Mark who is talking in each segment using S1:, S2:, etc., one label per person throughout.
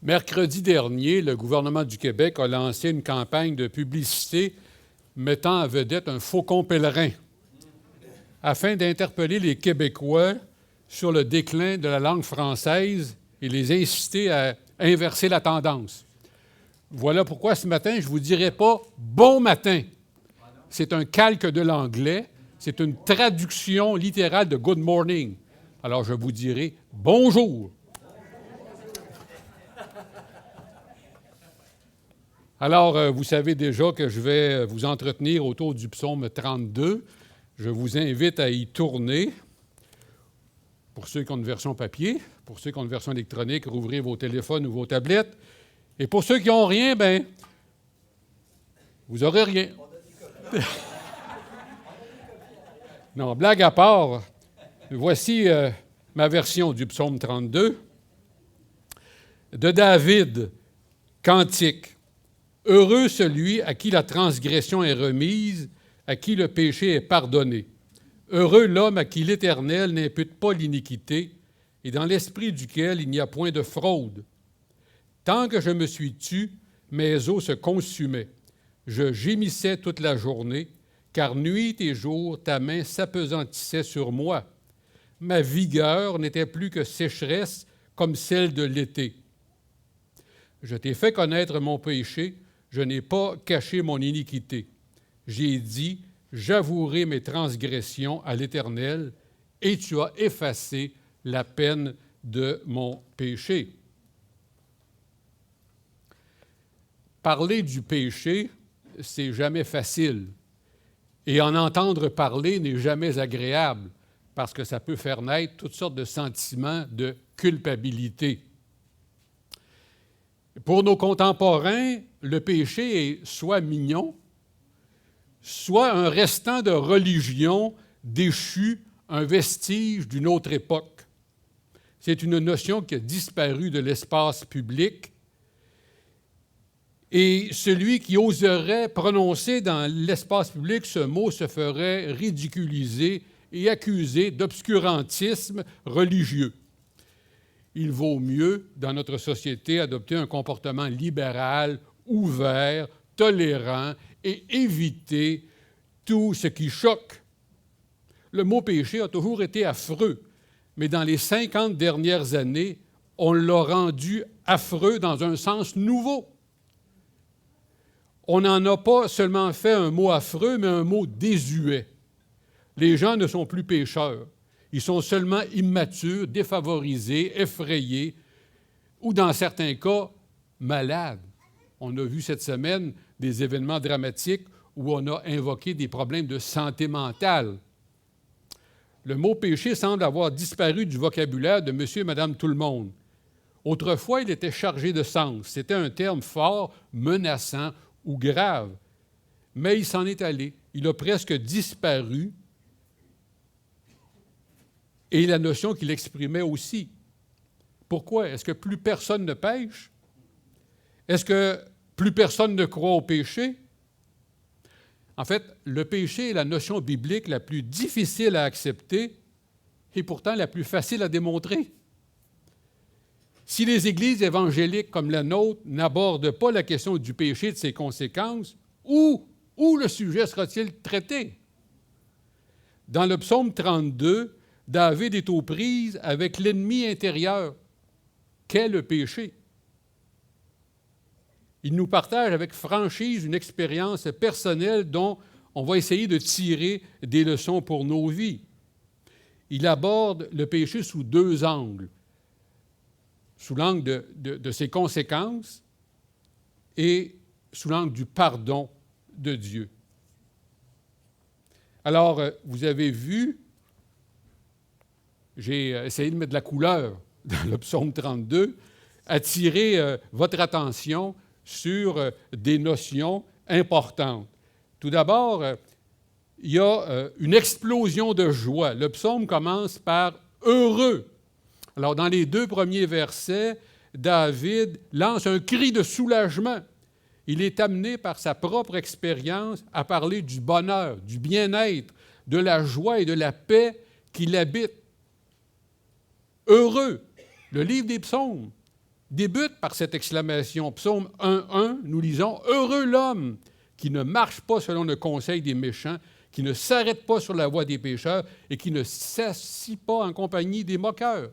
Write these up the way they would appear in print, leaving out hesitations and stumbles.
S1: Mercredi dernier, le gouvernement du Québec a lancé une campagne de publicité mettant en vedette un faucon pèlerin afin d'interpeller les Québécois sur le déclin de la langue française et les inciter à inverser la tendance. Voilà pourquoi ce matin, je ne vous dirai pas « bon matin ». C'est un calque de l'anglais, c'est une traduction littérale de « good morning ». Alors, je vous dirai « bonjour ». Alors, vous savez déjà que je vais vous entretenir autour du psaume 32. Je vous invite à y tourner. Pour ceux qui ont une version papier, pour ceux qui ont une version électronique, rouvrez vos téléphones ou vos tablettes. Et pour ceux qui n'ont rien, bien, vous n'aurez rien. Non, blague à part, voici ma version du psaume 32. De David, cantique. Heureux celui à qui la transgression est remise, à qui le péché est pardonné. Heureux l'homme à qui l'Éternel n'impute pas l'iniquité et dans l'esprit duquel il n'y a point de fraude. Tant que je me suis tu, mes os se consumaient. Je gémissais toute la journée, car nuit et jour ta main s'apesantissait sur moi. Ma vigueur n'était plus que sécheresse comme celle de l'été. Je t'ai fait connaître mon péché, je n'ai pas caché mon iniquité. J'ai dit, j'avouerai mes transgressions à l'Éternel, et tu as effacé la peine de mon péché. Parler du péché, c'est jamais facile. Et en entendre parler n'est jamais agréable, parce que ça peut faire naître toutes sortes de sentiments de culpabilité. Pour nos contemporains, le péché est soit mignon, soit un restant de religion déchu, un vestige d'une autre époque. C'est une notion qui a disparu de l'espace public et celui qui oserait prononcer dans l'espace public ce mot se ferait ridiculiser et accusé d'obscurantisme religieux. Il vaut mieux, dans notre société, adopter un comportement libéral, ouvert, tolérant et éviter tout ce qui choque. Le mot péché a toujours été affreux, mais dans les 50 dernières années, on l'a rendu affreux dans un sens nouveau. On n'en a pas seulement fait un mot affreux, mais un mot désuet. Les gens ne sont plus pécheurs. Ils sont seulement immatures, défavorisés, effrayés, ou dans certains cas, malades. On a vu cette semaine des événements dramatiques où on a invoqué des problèmes de santé mentale. Le mot péché semble avoir disparu du vocabulaire de monsieur et madame tout le monde. Autrefois, il était chargé de sens. C'était un terme fort, menaçant ou grave. Mais il s'en est allé. Il a presque disparu. Et la notion qu'il exprimait aussi. Pourquoi? Est-ce que plus personne ne pêche? Est-ce que plus personne ne croit au péché? En fait, le péché est la notion biblique la plus difficile à accepter et pourtant la plus facile à démontrer. Si les églises évangéliques comme la nôtre n'abordent pas la question du péché et de ses conséquences, où le sujet sera-t-il traité? Dans le psaume 32, David est aux prises avec l'ennemi intérieur, qu'est le péché. Il nous partage avec franchise une expérience personnelle dont on va essayer de tirer des leçons pour nos vies. Il aborde le péché sous deux angles, sous l'angle de ses conséquences et sous l'angle du pardon de Dieu. Alors, vous avez vu, j'ai essayé de mettre de la couleur dans le psaume 32, attirer votre attention sur des notions importantes. Tout d'abord, il y a une explosion de joie. Le psaume commence par « heureux ». Alors, dans les deux premiers versets, David lance un cri de soulagement. Il est amené par sa propre expérience à parler du bonheur, du bien-être, de la joie et de la paix qui l'habitent. Heureux, le livre des psaumes, débute par cette exclamation. Psaume 1:1, nous lisons « Heureux l'homme qui ne marche pas selon le conseil des méchants, qui ne s'arrête pas sur la voie des pécheurs et qui ne s'assit pas en compagnie des moqueurs. »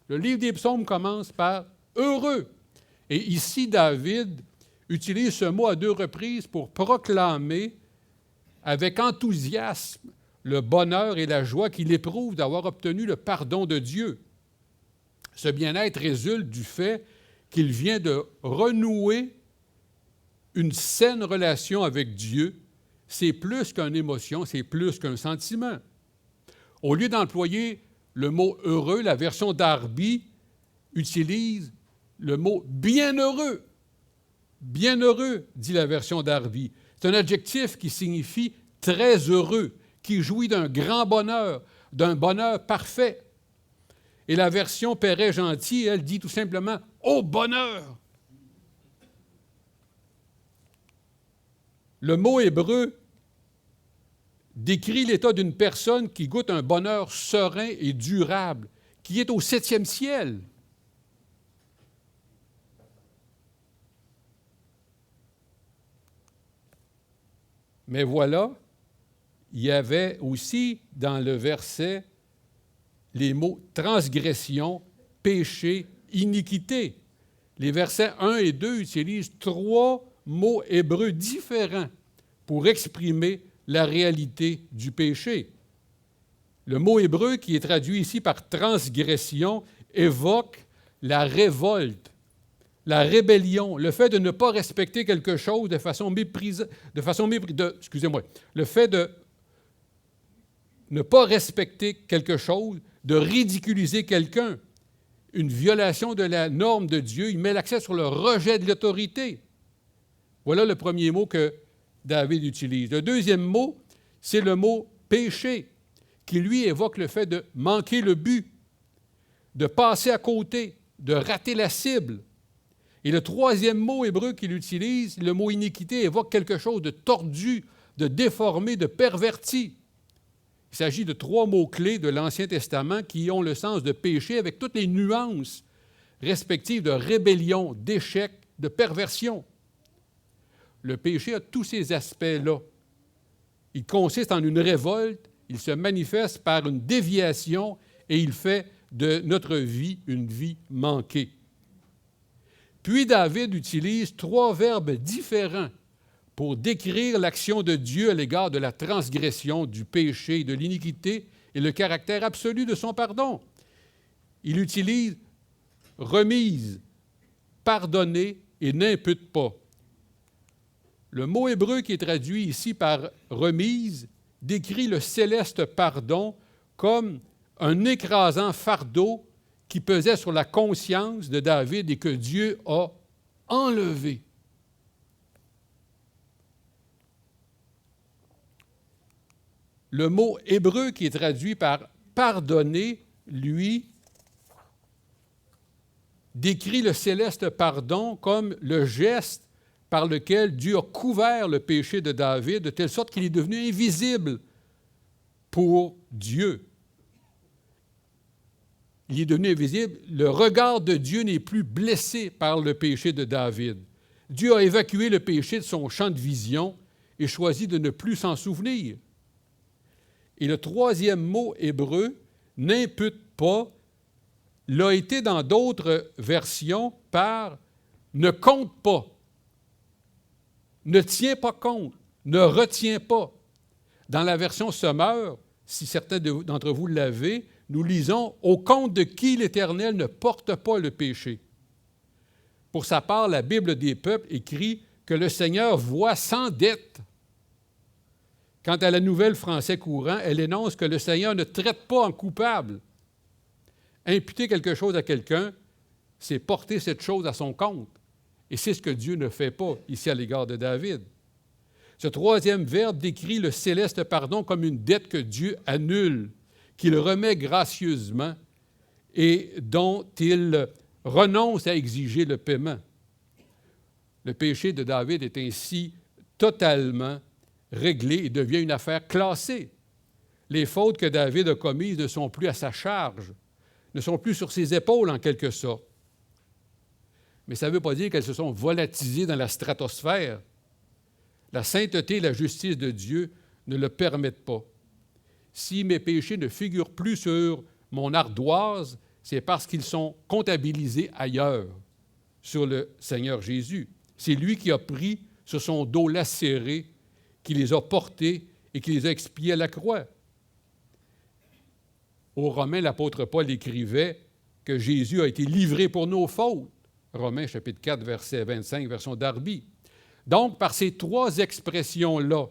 S1: Le livre des psaumes commence par « heureux ». Et ici, David utilise ce mot à 2 reprises pour proclamer avec enthousiasme le bonheur et la joie qu'il éprouve d'avoir obtenu le pardon de Dieu. Ce bien-être résulte du fait qu'il vient de renouer une saine relation avec Dieu. C'est plus qu'une émotion, c'est plus qu'un sentiment. Au lieu d'employer le mot « heureux », la version Darby utilise le mot « bienheureux ». Bienheureux, dit la version Darby. C'est un adjectif qui signifie « très heureux », qui jouit d'un grand bonheur, d'un bonheur parfait. Et la version Perret-Gentil, elle dit tout simplement « au bonheur ». Le mot hébreu décrit l'état d'une personne qui goûte un bonheur serein et durable, qui est au 7e ciel. Mais voilà, il y avait aussi dans le verset les mots transgression, péché, iniquité. Les versets 1 et 2 utilisent 3 mots hébreux différents pour exprimer la réalité du péché. Le mot hébreu qui est traduit ici par transgression évoque la révolte, la rébellion, le fait de ne pas respecter quelque chose de façon méprisante, le fait de ne pas respecter quelque chose, de ridiculiser quelqu'un, une violation de la norme de Dieu. Il met l'accent sur le rejet de l'autorité. Voilà le premier mot que David utilise. Le deuxième mot, c'est le mot « péché », qui lui évoque le fait de manquer le but, de passer à côté, de rater la cible. Et le troisième mot hébreu qu'il utilise, le mot « iniquité », évoque quelque chose de tordu, de déformé, de perverti. Il s'agit de 3 mots-clés de l'Ancien Testament qui ont le sens de péché avec toutes les nuances respectives de rébellion, d'échec, de perversion. Le péché a tous ces aspects-là. Il consiste en une révolte, il se manifeste par une déviation et il fait de notre vie une vie manquée. Puis David utilise 3 verbes différents pour décrire l'action de Dieu à l'égard de la transgression, du péché, de l'iniquité et le caractère absolu de son pardon. Il utilise remise, pardonner et n'impute pas. Le mot hébreu qui est traduit ici par remise décrit le céleste pardon comme un écrasant fardeau qui pesait sur la conscience de David et que Dieu a enlevé. Le mot hébreu qui est traduit par « pardonner », lui, décrit le céleste pardon comme le geste par lequel Dieu a couvert le péché de David de telle sorte qu'il est devenu invisible pour Dieu. Il est devenu invisible. Le regard de Dieu n'est plus blessé par le péché de David. Dieu a évacué le péché de son champ de vision et choisi de ne plus s'en souvenir. Et le troisième mot hébreu, n'impute pas, l'a été dans d'autres versions par ne compte pas, ne tient pas compte, ne retient pas. Dans la version Sommeur, si certains d'entre vous l'avez, nous lisons « Au compte de qui l'Éternel ne porte pas le péché ». Pour sa part, la Bible des peuples écrit que le Seigneur voit sans dette. Quant à la Nouvelle Français courant, elle énonce que le Seigneur ne traite pas en coupable. Imputer quelque chose à quelqu'un, c'est porter cette chose à son compte. Et c'est ce que Dieu ne fait pas ici à l'égard de David. Ce troisième verbe décrit le céleste pardon comme une dette que Dieu annule, qu'il remet gracieusement et dont il renonce à exiger le paiement. Le péché de David est ainsi totalement réglé et devient une affaire classée. Les fautes que David a commises ne sont plus à sa charge, ne sont plus sur ses épaules en quelque sorte. mais ça ne veut pas dire qu'elles se sont volatilisées dans la stratosphère. La sainteté et la justice de Dieu ne le permettent pas. Si mes péchés ne figurent plus sur mon ardoise, c'est parce qu'ils sont comptabilisés ailleurs, sur le Seigneur Jésus. C'est lui qui a pris sur son dos lacéré, qui les a portés et qui les a expiés à la croix. Aux Romains, l'apôtre Paul écrivait que Jésus a été livré pour nos fautes. Romains chapitre 4, verset 25, version Darby. Donc, par ces trois expressions-là,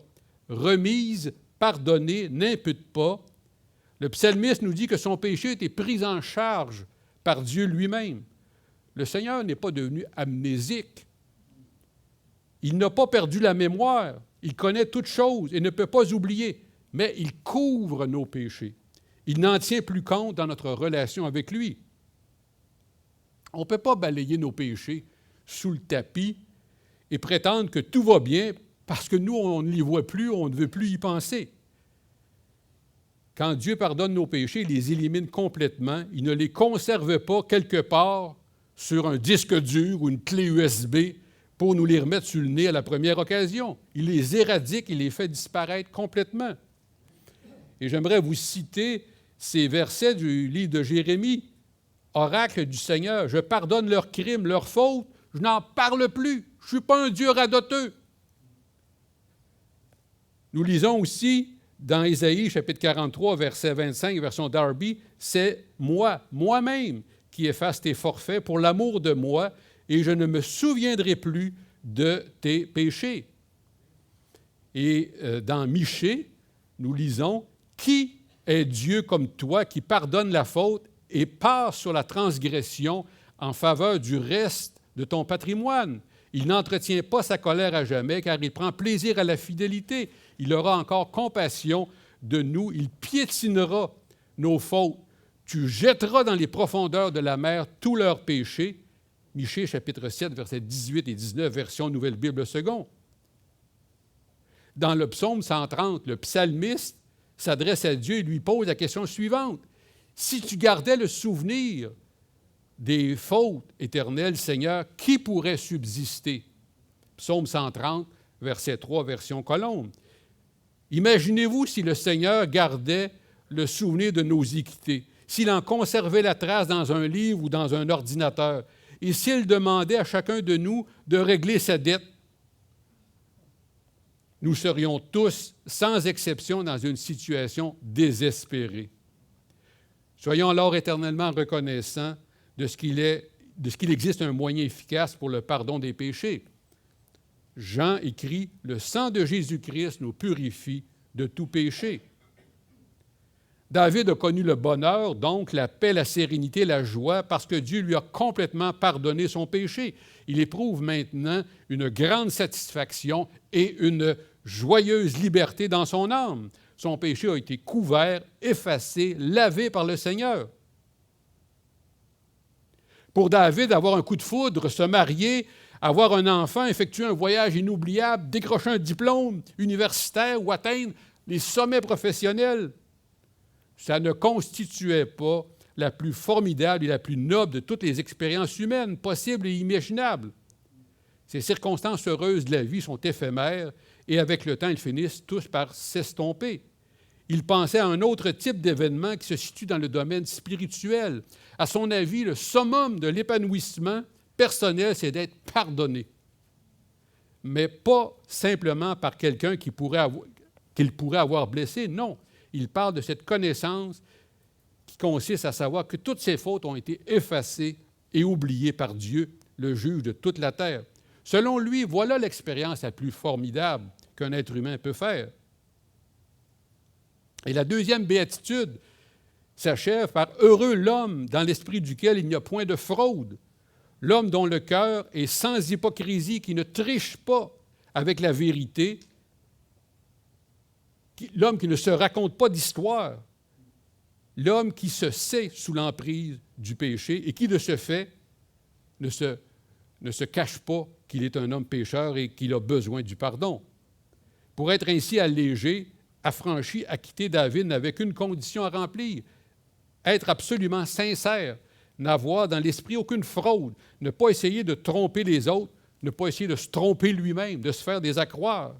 S1: remise, pardonnée, n'impute pas, le psalmiste nous dit que son péché a été pris en charge par Dieu lui-même. Le Seigneur n'est pas devenu amnésique. Il n'a pas perdu la mémoire. Il connaît toutes choses et ne peut pas oublier, mais il couvre nos péchés. Il n'en tient plus compte dans notre relation avec lui. On ne peut pas balayer nos péchés sous le tapis et prétendre que tout va bien parce que nous, on ne les voit plus, on ne veut plus y penser. Quand Dieu pardonne nos péchés, il les élimine complètement. Il ne les conserve pas quelque part sur un disque dur ou une clé USB pour nous les remettre sur le nez à la première occasion. Il les éradique, il les fait disparaître complètement. Et j'aimerais vous citer ces versets du livre de Jérémie. « Oracle du Seigneur, je pardonne leurs crimes, leurs fautes, je n'en parle plus, je ne suis pas un Dieu radoteux. » Nous lisons aussi dans Ésaïe, chapitre 43, verset 25, version Darby, « C'est moi, moi-même, qui efface tes forfaits pour l'amour de moi, et je ne me souviendrai plus de tes péchés. » Et dans Michée, nous lisons, « Qui est Dieu comme toi qui pardonne la faute et passe sur la transgression en faveur du reste de ton patrimoine? Il n'entretient pas sa colère à jamais, car il prend plaisir à la fidélité. Il aura encore compassion de nous. Il piétinera nos fautes. Tu jetteras dans les profondeurs de la mer tous leurs péchés. » Michée, chapitre 7, versets 18 et 19, version Nouvelle Bible seconde. Dans le psaume 130, le psalmiste s'adresse à Dieu et lui pose la question suivante. « Si tu gardais le souvenir des fautes éternelles, Seigneur, qui pourrait subsister? » Psaume 130, verset 3, version Colombe. Imaginez-vous si le Seigneur gardait le souvenir de nos iniquités, s'il en conservait la trace dans un livre ou dans un ordinateur, et s'il demandait à chacun de nous de régler sa dette. Nous serions tous, sans exception, dans une situation désespérée. Soyons alors éternellement reconnaissants de ce qu'il existe un moyen efficace pour le pardon des péchés. Jean écrit « Le sang de Jésus-Christ nous purifie de tout péché. » David a connu le bonheur, donc la paix, la sérénité, la joie, parce que Dieu lui a complètement pardonné son péché. Il éprouve maintenant une grande satisfaction et une joyeuse liberté dans son âme. Son péché a été couvert, effacé, lavé par le Seigneur. Pour David, avoir un coup de foudre, se marier, avoir un enfant, effectuer un voyage inoubliable, décrocher un diplôme universitaire ou atteindre les sommets professionnels, ça ne constituait pas la plus formidable et la plus noble de toutes les expériences humaines possibles et imaginables. Ces circonstances heureuses de la vie sont éphémères et avec le temps, elles finissent tous par s'estomper. Il pensait à un autre type d'événement qui se situe dans le domaine spirituel. À son avis, le summum de l'épanouissement personnel, c'est d'être pardonné. Mais pas simplement par quelqu'un qu'il pourrait avoir blessé, non. Il parle de cette connaissance qui consiste à savoir que toutes ses fautes ont été effacées et oubliées par Dieu, le juge de toute la terre. Selon lui, voilà l'expérience la plus formidable qu'un être humain peut faire. Et la deuxième béatitude s'achève par « Heureux l'homme dans l'esprit duquel il n'y a point de fraude, l'homme dont le cœur est sans hypocrisie, qui ne triche pas avec la vérité, l'homme qui ne se raconte pas d'histoire, l'homme qui se sait sous l'emprise du péché et qui, de ce fait, ne se cache pas qu'il est un homme pécheur et qu'il a besoin du pardon. » Pour être ainsi allégé, affranchi, acquitté, David n'avait qu'une condition à remplir, être absolument sincère, n'avoir dans l'esprit aucune fraude, ne pas essayer de tromper les autres, ne pas essayer de se tromper lui-même, de se faire des accroires.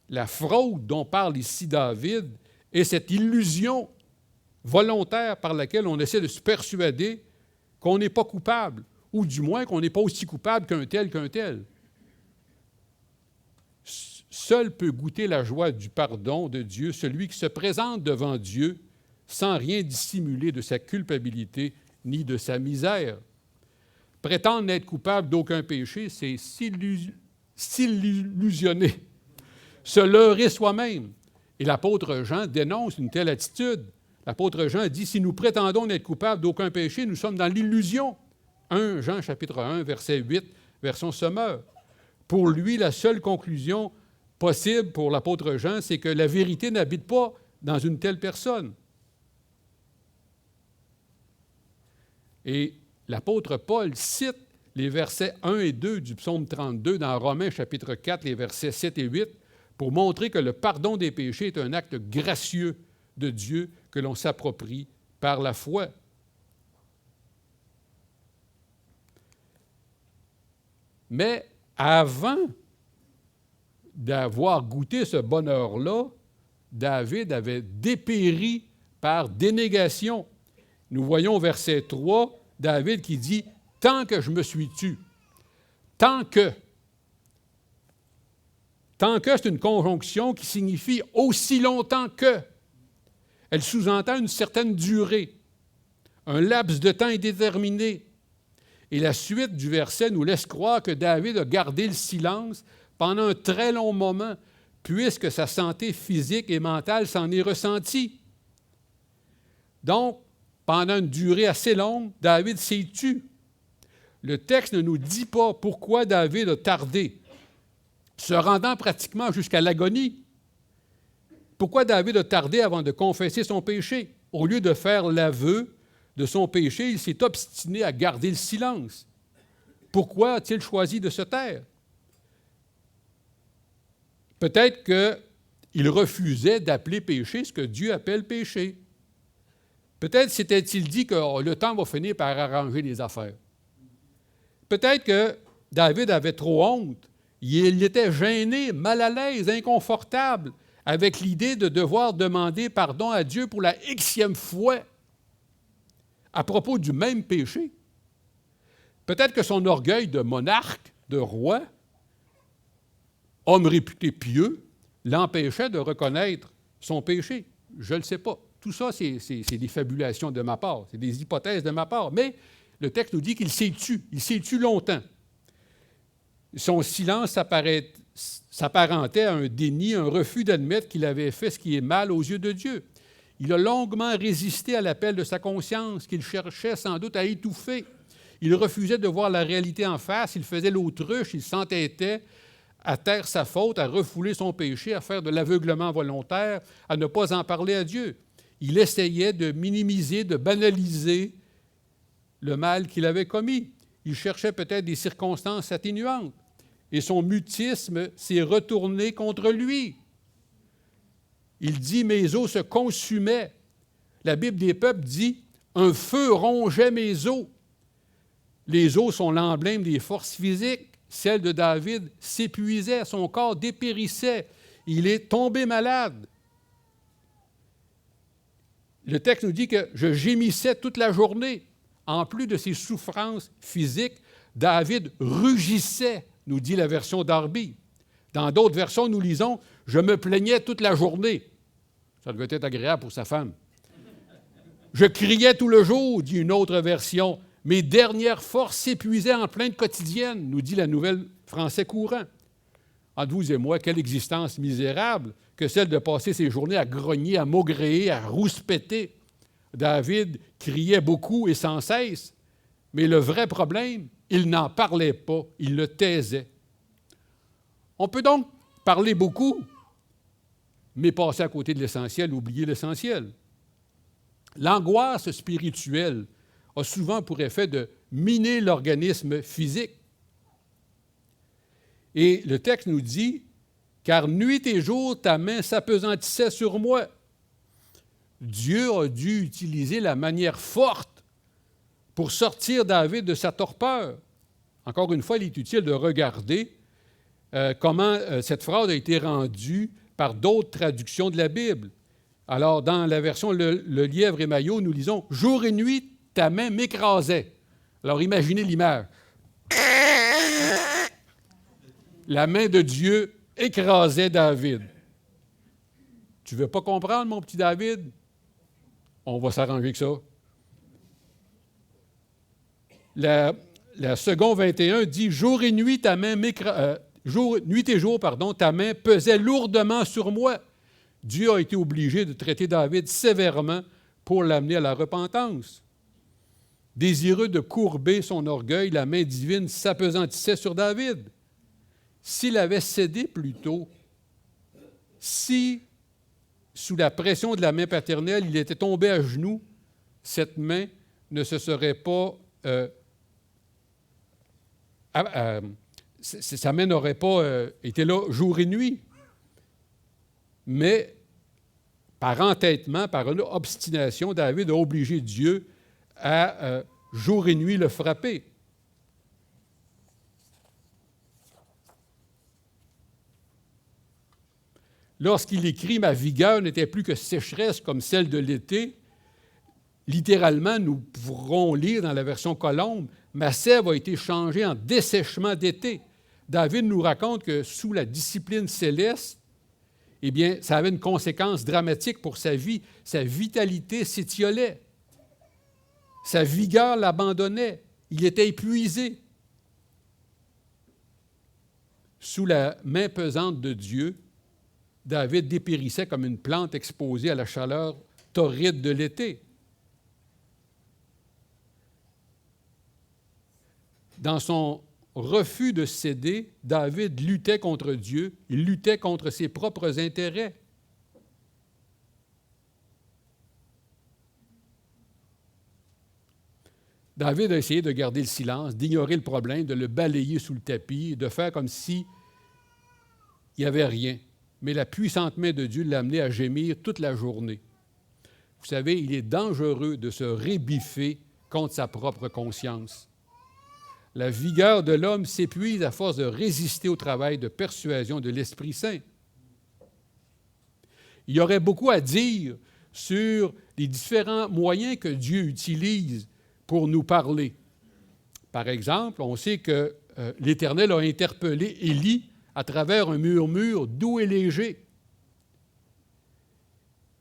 S1: La fraude dont parle ici David est cette illusion volontaire par laquelle on essaie de se persuader qu'on n'est pas coupable, ou du moins qu'on n'est pas aussi coupable qu'un tel. Seul peut goûter la joie du pardon de Dieu celui qui se présente devant Dieu sans rien dissimuler de sa culpabilité ni de sa misère. Prétendre n'être coupable d'aucun péché, c'est s'illusionner, se leurrer soi-même. Et l'apôtre Jean dénonce une telle attitude. L'apôtre Jean dit, si nous prétendons n'être coupables d'aucun péché, nous sommes dans l'illusion. 1 Jean chapitre 1, verset 8, version Sommeur. Pour lui, la seule conclusion possible pour l'apôtre Jean, c'est que la vérité n'habite pas dans une telle personne. Et l'apôtre Paul cite les versets 1 et 2 du psaume 32 dans Romains chapitre 4, les versets 7 et 8, pour montrer que le pardon des péchés est un acte gracieux de Dieu que l'on s'approprie par la foi. Mais avant d'avoir goûté ce bonheur-là, David avait dépéri par dénégation. Nous voyons au verset 3, David qui dit « Tant que je me suis tu ». Tant que. Tant que, c'est une conjonction qui signifie « aussi longtemps que ». Elle sous-entend une certaine durée, un laps de temps indéterminé. Et la suite du verset nous laisse croire que David a gardé le silence pendant un très long moment, puisque sa santé physique et mentale s'en est ressentie. Donc, pendant une durée assez longue, David s'est tu. Le texte ne nous dit pas pourquoi David a tardé, se rendant pratiquement jusqu'à l'agonie. Pourquoi David a tardé avant de confesser son péché? Au lieu de faire l'aveu de son péché, il s'est obstiné à garder le silence. Pourquoi a-t-il choisi de se taire? Peut-être qu'il refusait d'appeler péché ce que Dieu appelle péché. Peut-être s'était-il dit que le temps va finir par arranger les affaires. Peut-être que David avait trop honte. Il était gêné, mal à l'aise, inconfortable, avec l'idée de devoir demander pardon à Dieu pour la Xème fois à propos du même péché. Peut-être que son orgueil de monarque, de roi, homme réputé pieux, l'empêchait de reconnaître son péché. Je ne le sais pas. Tout ça, c'est des fabulations de ma part, c'est des hypothèses de ma part. Mais le texte nous dit qu'il s'est tu. Il s'est tu longtemps. Son silence s'apparentait à un déni, un refus d'admettre qu'il avait fait ce qui est mal aux yeux de Dieu. Il a longuement résisté à l'appel de sa conscience, qu'il cherchait sans doute à étouffer. Il refusait de voir la réalité en face, il faisait l'autruche, il s'entêtait à taire sa faute, à refouler son péché, à faire de l'aveuglement volontaire, à ne pas en parler à Dieu. Il essayait de minimiser, de banaliser le mal qu'il avait commis. Il cherchait peut-être des circonstances atténuantes. Et son mutisme s'est retourné contre lui. Il dit « Mes os se consumaient ». La Bible des peuples dit « Un feu rongeait mes os ». Les os sont l'emblème des forces physiques. Celle de David s'épuisait, son corps dépérissait. Il est tombé malade. Le texte nous dit que « Je gémissais toute la journée ». En plus de ses souffrances physiques, David rugissait, nous dit la version Darby. Dans d'autres versions, nous lisons « Je me plaignais toute la journée ». Ça devait être agréable pour sa femme. « Je criais tout le jour », dit une autre version. « Mes dernières forces s'épuisaient en plainte quotidienne », nous dit la Nouvelle Français courant. Entre vous et moi, quelle existence misérable que celle de passer ses journées à grogner, à maugréer, à rouspéter. David criait beaucoup et sans cesse, mais le vrai problème, il n'en parlait pas, il le taisait. On peut donc parler beaucoup, mais passer à côté de l'essentiel, oublier l'essentiel. L'angoisse spirituelle a souvent pour effet de miner l'organisme physique. Et le texte nous dit « Car nuit et jour, ta main s'appesantissait sur moi ». Dieu a dû utiliser la manière forte pour sortir David de sa torpeur. Encore une fois, il est utile de regarder comment cette phrase a été rendue par d'autres traductions de la Bible. Alors, dans la version Le Lièvre et Maillot, nous lisons « Jour et nuit, ta main m'écrasait ». Alors, imaginez l'image. La main de Dieu écrasait David. Tu ne veux pas comprendre, mon petit David? On va s'arranger avec ça. La seconde 21 dit « Jour et nuit, ta main nuit et jour, ta main pesait lourdement sur moi. » Dieu a été obligé de traiter David sévèrement pour l'amener à la repentance. Désireux de courber son orgueil, la main divine s'appesantissait sur David. S'il avait cédé plus tôt, si, sous la pression de la main paternelle, il était tombé à genoux, cette main ne se serait pas... sa main n'aurait pas été là jour et nuit. Mais par entêtement, par une obstination, David a obligé Dieu à jour et nuit le frapper. Lorsqu'il écrit « Ma vigueur n'était plus que sécheresse comme celle de l'été », littéralement, nous pourrons lire dans la version Colombe, « Ma sève a été changée en dessèchement d'été ». David nous raconte que sous la discipline céleste, eh bien, ça avait une conséquence dramatique pour sa vie. Sa vitalité s'étiolait. Sa vigueur l'abandonnait. Il était épuisé. Sous la main pesante de Dieu, David dépérissait comme une plante exposée à la chaleur torride de l'été. Dans son refus de céder, David luttait contre Dieu, il luttait contre ses propres intérêts. David a essayé de garder le silence, d'ignorer le problème, de le balayer sous le tapis, de faire comme si il n'y avait rien. Mais la puissante main de Dieu l'a amené à gémir toute la journée. Vous savez, il est dangereux de se rébiffer contre sa propre conscience. La vigueur de l'homme s'épuise à force de résister au travail de persuasion de l'Esprit Saint. Il y aurait beaucoup à dire sur les différents moyens que Dieu utilise pour nous parler. Par exemple, on sait que l'Éternel a interpellé Élie à travers un murmure doux et léger.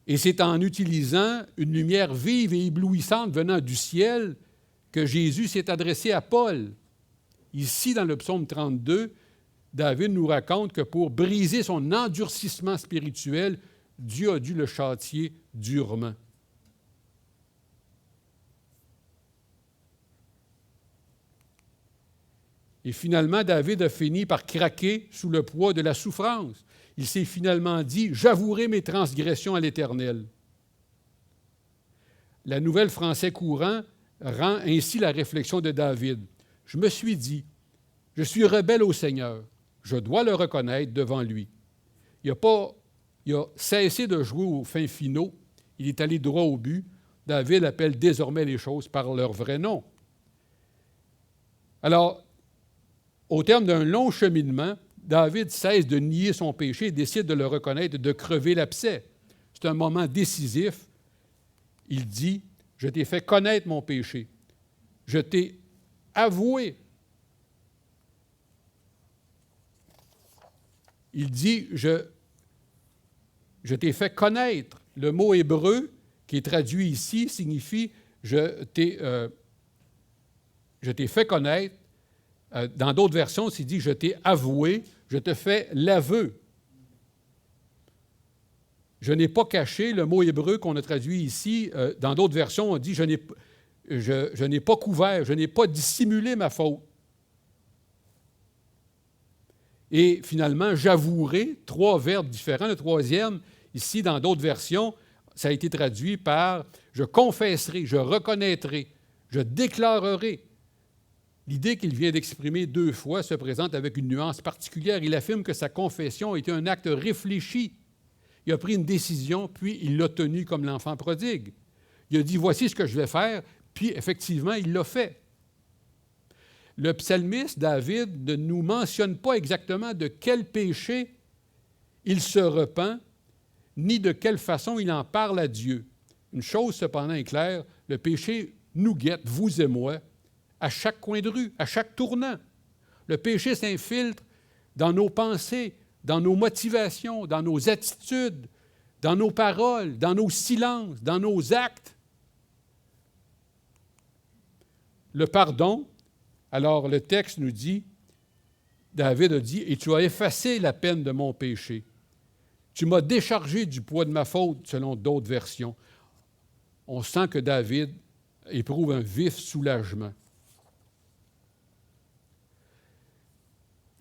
S1: Et c'est en utilisant une lumière vive et éblouissante venant du ciel que Jésus s'est adressé à Paul. Ici, dans le psaume 32, David nous raconte que pour briser son endurcissement spirituel, Dieu a dû le châtier durement. Et finalement, David a fini par craquer sous le poids de la souffrance. Il s'est finalement dit « J'avouerai mes transgressions à l'Éternel ». La Nouvelle Français courant rend ainsi la réflexion de David. Je me suis dit, je suis rebelle au Seigneur, je dois le reconnaître devant lui. Il a cessé de jouer aux fins finaux, il est allé droit au but. David appelle désormais les choses par leur vrai nom. Alors, au terme d'un long cheminement, David cesse de nier son péché et décide de le reconnaître et de crever l'abcès. C'est un moment décisif. Il dit, « Je t'ai fait connaître mon péché. Je t'ai avoué. » Il dit, « Je t'ai fait connaître. » Le mot hébreu qui est traduit ici signifie « je t'ai fait connaître ». Dans d'autres versions, c'est dit « je t'ai avoué, je te fais l'aveu ». Je n'ai pas caché, le mot hébreu qu'on a traduit ici, dans d'autres versions, on dit « je n'ai pas couvert, je n'ai pas dissimulé ma faute ». Et finalement, « j'avouerai », 3 verbes différents. Le troisième, ici, dans d'autres versions, ça a été traduit par « je confesserai, je reconnaîtrai, je déclarerai ». L'idée qu'il vient d'exprimer 2 fois se présente avec une nuance particulière. Il affirme que sa confession a été un acte réfléchi. Il a pris une décision, puis il l'a tenue comme l'enfant prodigue. Il a dit, voici ce que je vais faire, Puis, effectivement, il l'a fait. Le psalmiste David ne nous mentionne pas exactement de quel péché il se repent, ni de quelle façon il en parle à Dieu. Une chose cependant est claire, le péché nous guette, vous et moi, à chaque coin de rue, à chaque tournant. Le péché s'infiltre dans nos pensées, dans nos motivations, dans nos attitudes, dans nos paroles, dans nos silences, dans nos actes. Le pardon, alors le texte nous dit, David a dit, « Et tu as effacé la peine de mon péché. Tu m'as déchargé du poids de ma faute, selon d'autres versions. » On sent que David éprouve un vif soulagement.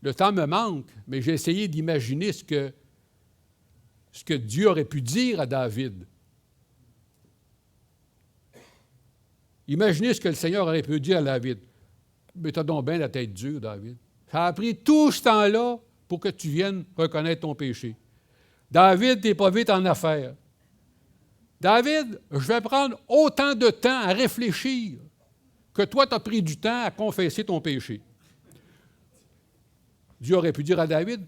S1: Le temps me manque, mais j'ai essayé d'imaginer ce que Dieu aurait pu dire à David. Imaginez ce que le Seigneur aurait pu dire à David. « Mais t'as donc bien la tête dure, David. Ça a pris tout ce temps-là pour que tu viennes reconnaître ton péché. David, t'es pas vite en affaires. David, je vais prendre autant de temps à réfléchir que toi, tu as pris du temps à confesser ton péché. » Dieu aurait pu dire à David,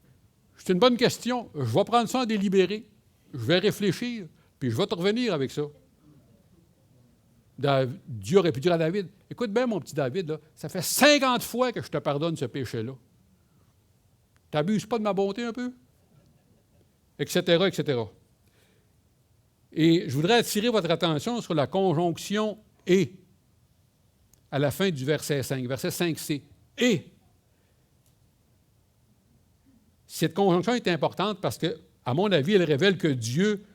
S1: « C'est une bonne question, je vais prendre ça en délibéré, je vais réfléchir, puis je vais te revenir avec ça. » Dieu aurait pu dire à David, « Écoute bien, mon petit David, là, ça fait 50 fois que je te pardonne ce péché-là. Tu n'abuses pas de ma bonté un peu? » Etc., etc. Et je voudrais attirer votre attention sur la conjonction « et » à la fin du verset 5, verset 5c. « Et ». Cette conjonction est importante parce que, à mon avis, elle révèle que Dieu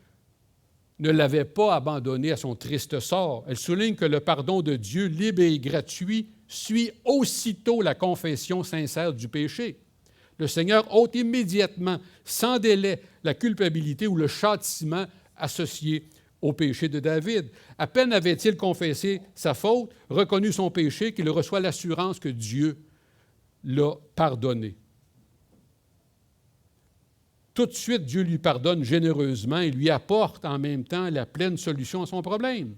S1: ne l'avait pas abandonné à son triste sort. Elle souligne que le pardon de Dieu, libre et gratuit, suit aussitôt la confession sincère du péché. Le Seigneur ôte immédiatement, sans délai, la culpabilité ou le châtiment associé au péché de David. À peine avait-il confessé sa faute, reconnu son péché, qu'il reçoit l'assurance que Dieu l'a pardonné. Tout de suite, Dieu lui pardonne généreusement et lui apporte en même temps la pleine solution à son problème.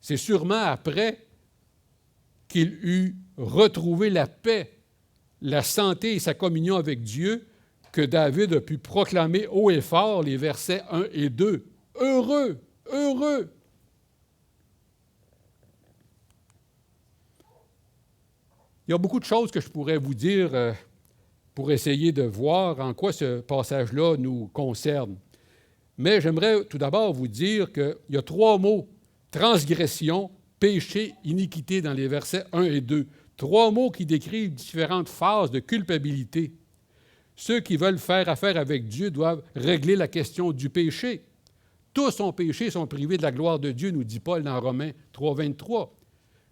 S1: C'est sûrement après qu'il eut retrouvé la paix, la santé et sa communion avec Dieu que David a pu proclamer haut et fort les versets 1 et 2. « Heureux, heureux !» Il y a beaucoup de choses que je pourrais vous dire pour essayer de voir en quoi ce passage-là nous concerne. Mais j'aimerais tout d'abord vous dire qu'il y a 3 mots, transgression, péché, iniquité, dans les versets 1 et 2. 3 mots qui décrivent différentes phases de culpabilité. Ceux qui veulent faire affaire avec Dieu doivent régler la question du péché. Tous ont péché, sont privés de la gloire de Dieu, nous dit Paul dans Romains 3, 23.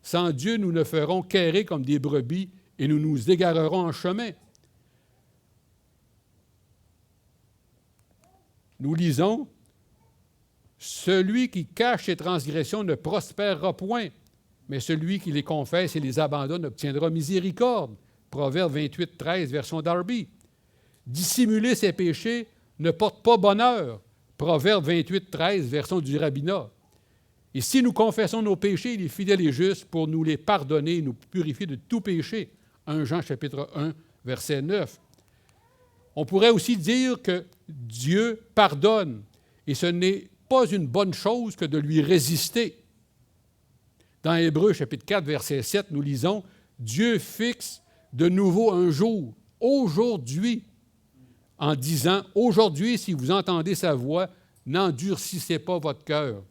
S1: Sans Dieu, nous ne ferons qu'errer comme des brebis et nous nous égarerons en chemin. Nous lisons, « Celui qui cache ses transgressions ne prospérera point, mais celui qui les confesse et les abandonne obtiendra miséricorde. » Proverbe 28, 13, version Darby. « Dissimuler ses péchés ne porte pas bonheur. » Proverbe 28, 13, version du rabbinat. « Et si nous confessons nos péchés, il est fidèle et juste pour nous les pardonner et nous purifier de tout péché. » 1 Jean chapitre 1, verset 9. On pourrait aussi dire que Dieu pardonne, et ce n'est pas une bonne chose que de lui résister. Dans Hébreux, chapitre 4, verset 7, nous lisons « Dieu fixe de nouveau un jour, aujourd'hui, en disant « Aujourd'hui, si vous entendez sa voix, n'endurcissez pas votre cœur. »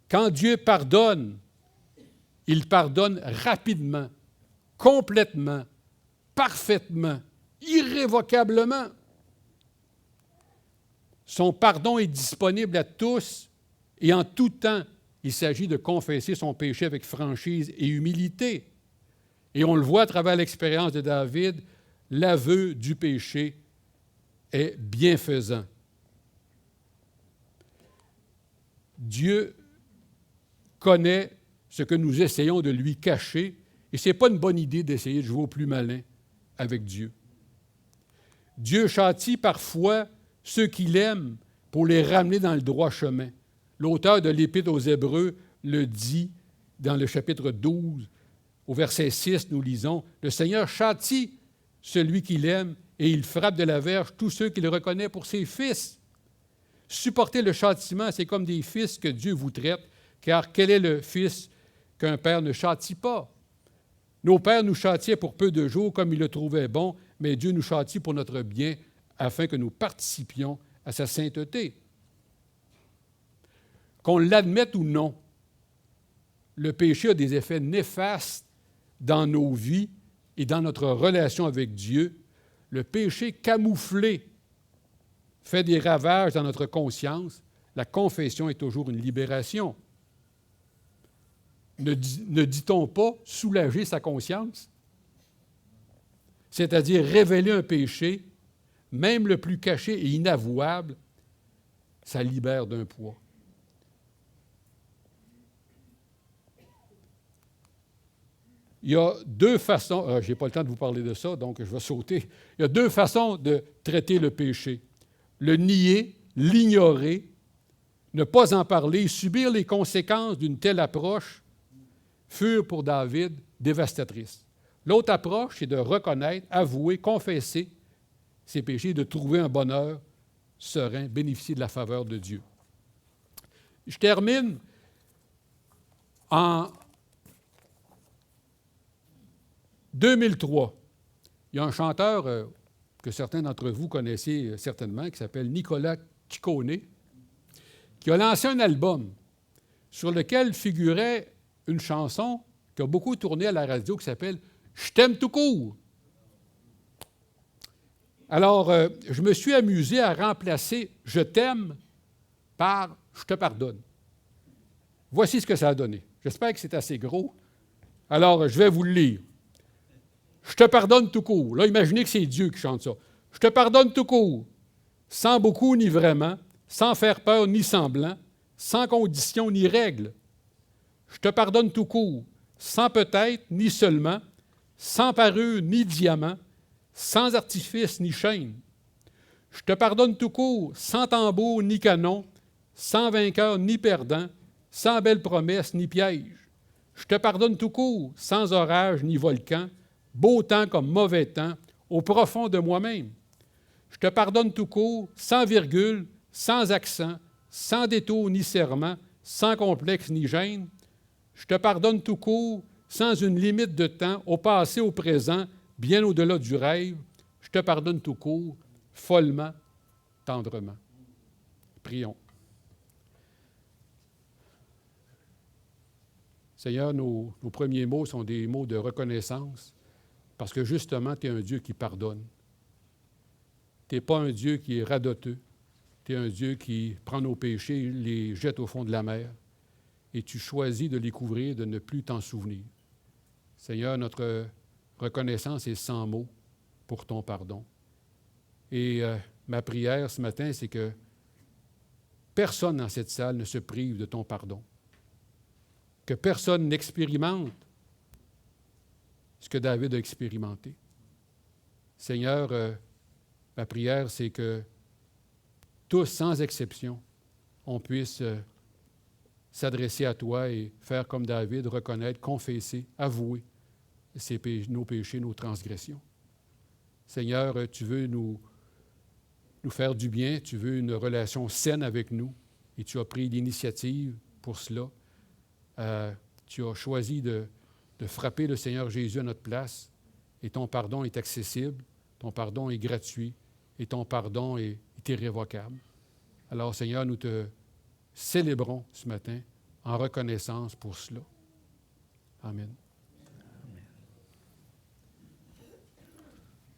S1: Quand Dieu pardonne, il pardonne rapidement, complètement, parfaitement, irrévocablement. Son pardon est disponible à tous et en tout temps. Il s'agit de confesser son péché avec franchise et humilité. Et on le voit à travers l'expérience de David, l'aveu du péché est bienfaisant. Dieu connaît ce que nous essayons de lui cacher et ce n'est pas une bonne idée d'essayer de jouer au plus malin avec Dieu. Dieu châtie parfois ceux qu'il aime pour les ramener dans le droit chemin. L'auteur de l'Épître aux Hébreux le dit dans le chapitre 12, au verset 6, nous lisons, « Le Seigneur châtie celui qu'il aime et il frappe de la verge tous ceux qu'il reconnaît pour ses fils. » Supporter le châtiment, c'est comme des fils que Dieu vous traite, car quel est le fils qu'un père ne châtie pas? Nos pères nous châtiaient pour peu de jours comme ils le trouvaient bon, mais Dieu nous châtie pour notre bien, afin que nous participions à sa sainteté. Qu'on l'admette ou non, le péché a des effets néfastes dans nos vies et dans notre relation avec Dieu. Le péché camouflé fait des ravages dans notre conscience. La confession est toujours une libération. Ne dit-on pas soulager sa conscience? C'est-à-dire révéler un péché, même le plus caché et inavouable, ça libère d'un poids. Il y a deux façons, je n'ai pas le temps de vous parler de ça, donc je vais sauter. Il y a deux façons de traiter le péché. Le nier, l'ignorer, ne pas en parler, subir les conséquences d'une telle approche furent pour David dévastatrices. L'autre approche, c'est de reconnaître, avouer, confesser ses péchés, de trouver un bonheur serein, bénéficier de la faveur de Dieu. Je termine en 2003. Il y a un chanteur que certains d'entre vous connaissez certainement, qui s'appelle Nicolas Ciccone, qui a lancé un album sur lequel figurait une chanson qui a beaucoup tourné à la radio qui s'appelle « Je t'aime tout court ». Alors, je me suis amusé à remplacer « Je t'aime » par « Je te pardonne ». Voici ce que ça a donné. J'espère que c'est assez gros. Alors, je vais vous le lire. « Je te pardonne tout court ». Là, imaginez que c'est Dieu qui chante ça. « Je te pardonne tout court, sans beaucoup ni vraiment, sans faire peur ni semblant, sans condition ni règle. Je te pardonne tout court, sans peut-être ni seulement, sans parure ni diamant, sans artifice ni chaîne. Je te pardonne tout court, sans tambour ni canon, sans vainqueur ni perdant, sans belle promesse ni piège. Je te pardonne tout court, sans orage ni volcan, beau temps comme mauvais temps, au profond de moi-même. Je te pardonne tout court, sans virgule, sans accent, sans détour ni serment, sans complexe ni gêne. Je te pardonne tout court, sans une limite de temps, au passé, au présent, bien au-delà du rêve. Je te pardonne tout court, follement, tendrement. Prions. Seigneur, nos premiers mots sont des mots de reconnaissance, parce que justement, tu es un Dieu qui pardonne. Tu n'es pas un Dieu qui est radoteux. Tu es un Dieu qui prend nos péchés et les jette au fond de la mer. Et tu choisis de les couvrir, de ne plus t'en souvenir. Seigneur, notre reconnaissance est sans mots pour ton pardon. Et ma prière ce matin, c'est que personne dans cette salle ne se prive de ton pardon. Que personne n'expérimente ce que David a expérimenté. Seigneur, ma prière, c'est que tous, sans exception, on puisse s'adresser à toi et faire comme David, reconnaître, confesser, avouer nos péchés, nos transgressions. Seigneur, tu veux nous faire du bien, tu veux une relation saine avec nous et tu as pris l'initiative pour cela. Tu as choisi de frapper le Seigneur Jésus à notre place et ton pardon est accessible, ton pardon est gratuit et ton pardon est irrévocable. Alors, Seigneur, nous te célébrons ce matin en reconnaissance pour cela. Amen.